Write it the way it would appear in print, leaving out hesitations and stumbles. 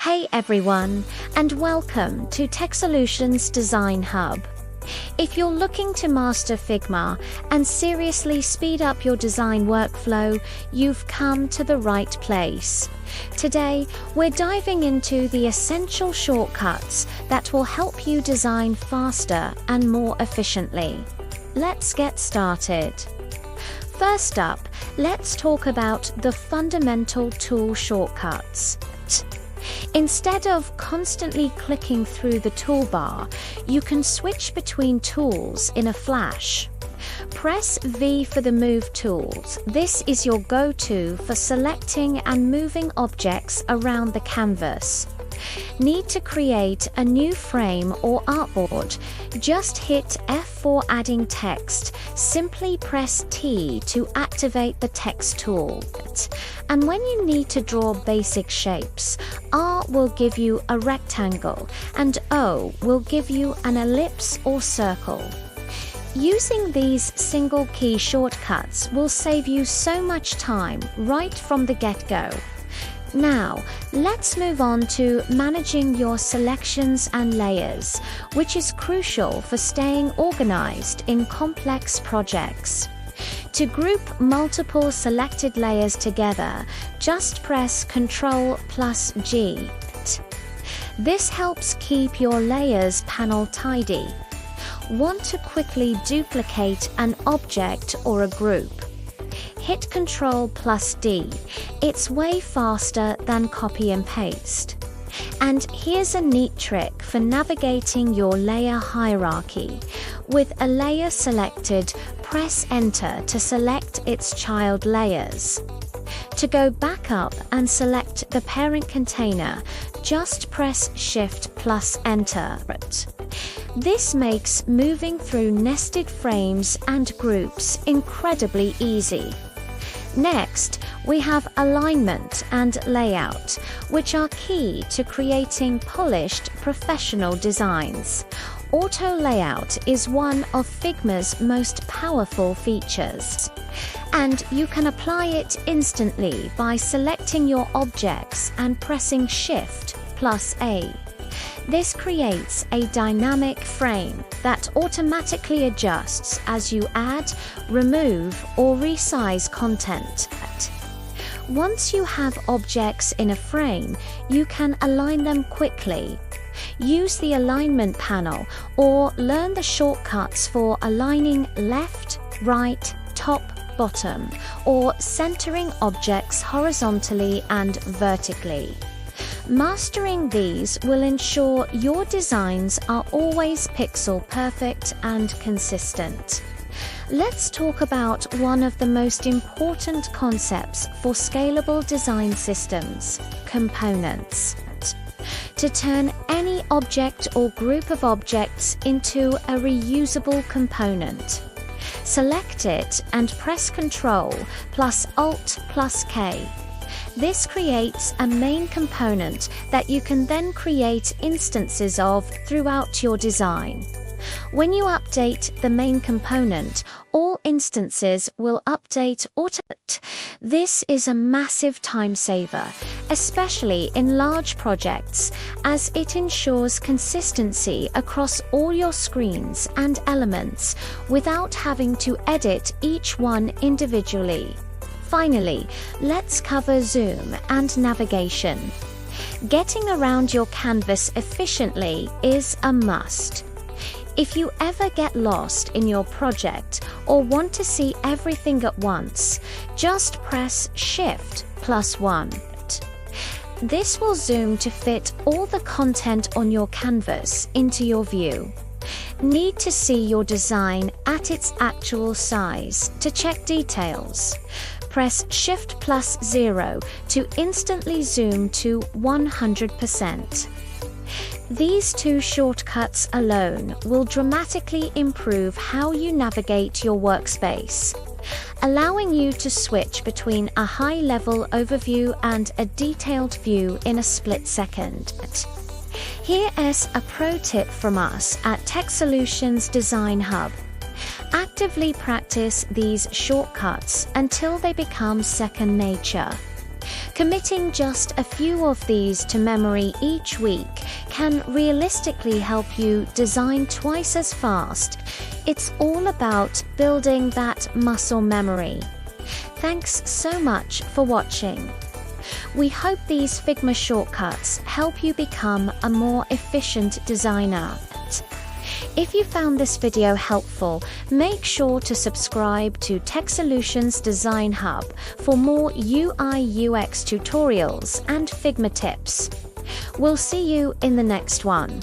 Hey everyone, and welcome to TechSolutions Design Hub. If you're looking to master Figma and seriously speed up your design workflow, you've come to the right place. Today, we're diving into the essential shortcuts that will help you design faster and more efficiently. Let's get started. First up, let's talk about the fundamental tool shortcuts. Instead of constantly clicking through the toolbar, you can switch between tools in a flash. Press V for the Move tools. This is your go-to for selecting and moving objects around the canvas. Need to create a new frame or artboard? Just hit F for adding text. Simply press T to activate the text tool. And when you need to draw basic shapes, R will give you a rectangle and O will give you an ellipse or circle. Using these single key shortcuts will save you so much time right from the get-go. Now, let's move on to managing your selections and layers, which is crucial for staying organized in complex projects. To group multiple selected layers together, just press Ctrl+G. This helps keep your layers panel tidy. Want to quickly duplicate an object or a group? Hit Ctrl+D. It's way faster than copy and paste. And here's a neat trick for navigating your layer hierarchy. With a layer selected, press Enter to select its child layers. To go back up and select the parent container, just press Shift+Enter. This makes moving through nested frames and groups incredibly easy. Next, we have alignment and layout, which are key to creating polished, professional designs. Auto layout is one of Figma's most powerful features, and you can apply it instantly by selecting your objects and pressing Shift+A. This creates a dynamic frame that automatically adjusts as you add, remove, or resize content. Once you have objects in a frame, you can align them quickly. Use the alignment panel or learn the shortcuts for aligning left, right, top, bottom, or centering objects horizontally and vertically. Mastering these will ensure your designs are always pixel perfect and consistent. Let's talk about one of the most important concepts for scalable design systems: components. To turn any object or group of objects into a reusable component, select it and press Ctrl+Alt+K. This creates a main component that you can then create instances of throughout your design. When you update the main component, all instances will update automatically. This is a massive time saver, especially in large projects, as it ensures consistency across all your screens and elements without having to edit each one individually. Finally, let's cover zoom and navigation. Getting around your canvas efficiently is a must. If you ever get lost in your project or want to see everything at once, just press Shift+1. This will zoom to fit all the content on your canvas into your view. Need to see your design at its actual size to check details? Press Shift+0 to instantly zoom to 100%. These two shortcuts alone will dramatically improve how you navigate your workspace, allowing you to switch between a high-level overview and a detailed view in a split second. Here's a pro tip from us at TechSolutions Design Hub. Actively practice these shortcuts until they become second nature. Committing just a few of these to memory each week can realistically help you design twice as fast. It's all about building that muscle memory. Thanks so much for watching. We hope these Figma shortcuts help you become a more efficient designer. If you found this video helpful, make sure to subscribe to TechSolutions Design Hub for more UI/UX tutorials and Figma tips. We'll see you in the next one.